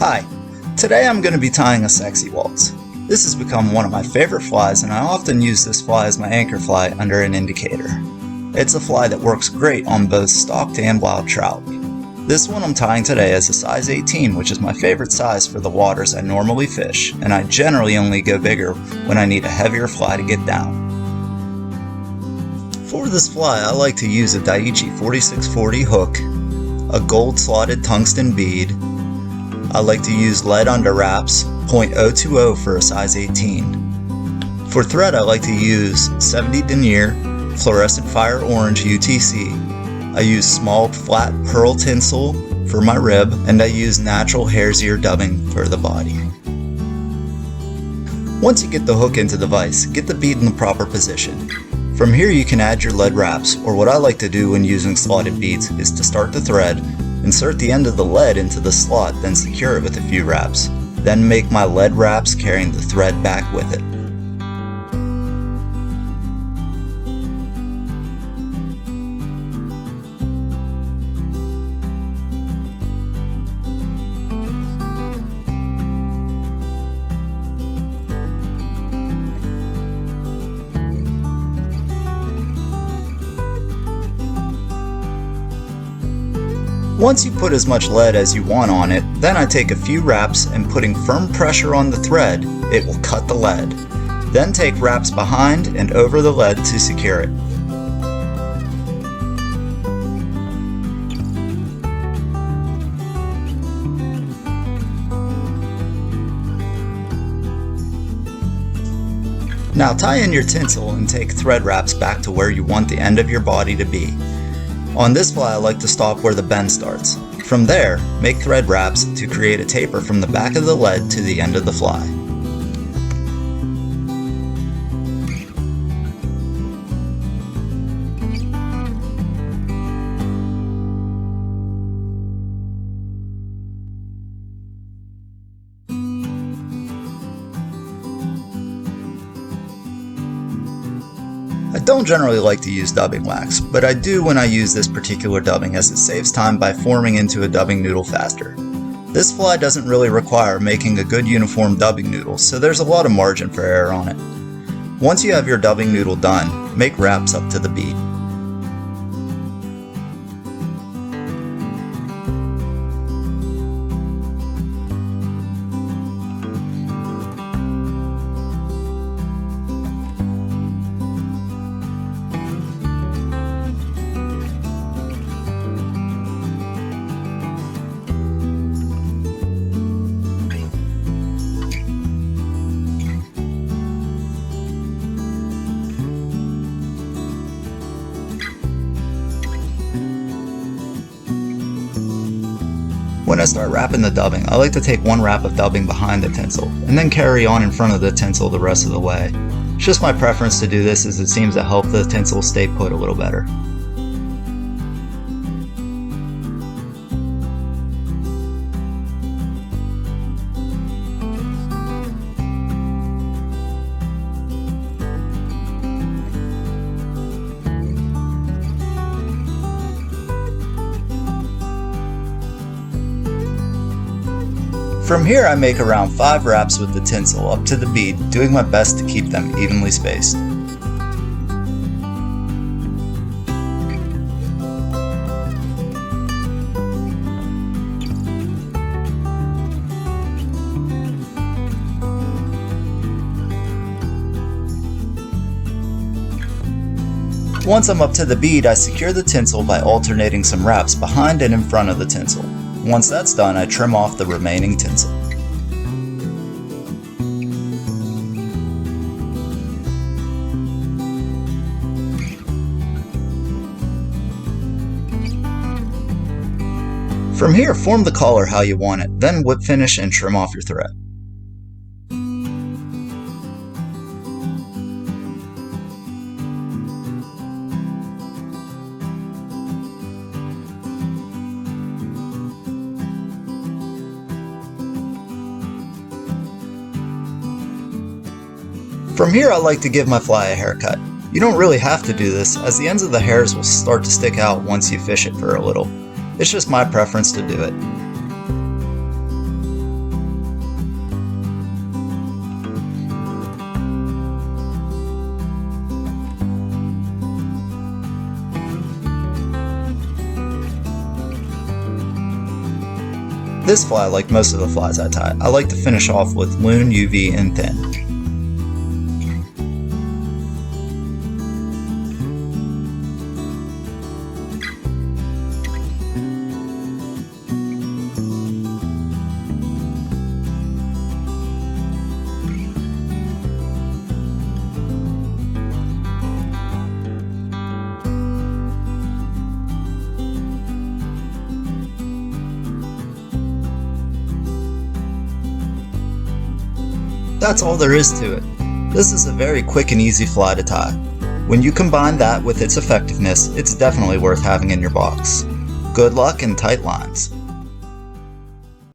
Hi, today I'm going to be tying a Sexy Walt. This has become one of my favorite flies, and I often use this fly as my anchor fly under an indicator. It's a fly that works great on both stocked and wild trout. This one I'm tying today is a size 18, which is my favorite size for the waters I normally fish, and I generally only go bigger when I need a heavier fly to get down. For this fly, I like to use a Daiichi 4640 hook, a gold slotted tungsten bead. I like to use lead under wraps, .020 for a size 18. For thread, I like to use 70 denier, fluorescent fire orange UTC. I use small flat pearl tinsel for my rib, and I use natural hare's ear dubbing for the body. Once you get the hook into the vise, get the bead in the proper position. From here you can add your lead wraps, or what I like to do when using slotted beads is to start the thread, insert the end of the lead into the slot, then secure it with a few wraps. Then make my lead wraps carrying the thread back with it. Once you put as much lead as you want on it, then I take a few wraps and putting firm pressure on the thread, it will cut the lead. Then take wraps behind and over the lead to secure it. Now tie in your tinsel and take thread wraps back to where you want the end of your body to be. On this fly I like to stop where the bend starts. From there, make thread wraps to create a taper from the back of the lead to the end of the fly. I don't generally like to use dubbing wax, but I do when I use this particular dubbing as it saves time by forming into a dubbing noodle faster. This fly doesn't really require making a good uniform dubbing noodle, so there's a lot of margin for error on it. Once you have your dubbing noodle done, make wraps up to the bead. When I start wrapping the dubbing, I like to take one wrap of dubbing behind the tinsel, and then carry on in front of the tinsel the rest of the way. It's just my preference to do this as it seems to help the tinsel stay put a little better. From here I make around 5 wraps with the tinsel up to the bead, doing my best to keep them evenly spaced. Once I'm up to the bead, I secure the tinsel by alternating some wraps behind and in front of the tinsel. Once that's done, I trim off the remaining tinsel. From here, form the collar how you want it, then whip finish and trim off your thread. From here I like to give my fly a haircut. You don't really have to do this, as the ends of the hairs will start to stick out once you fish it for a little. It's just my preference to do it. This fly, like most of the flies I tie, I like to finish off with Loon UV and thin. That's all there is to it. This is a very quick and easy fly to tie. When you combine that with its effectiveness, it's definitely worth having in your box. Good luck and tight lines.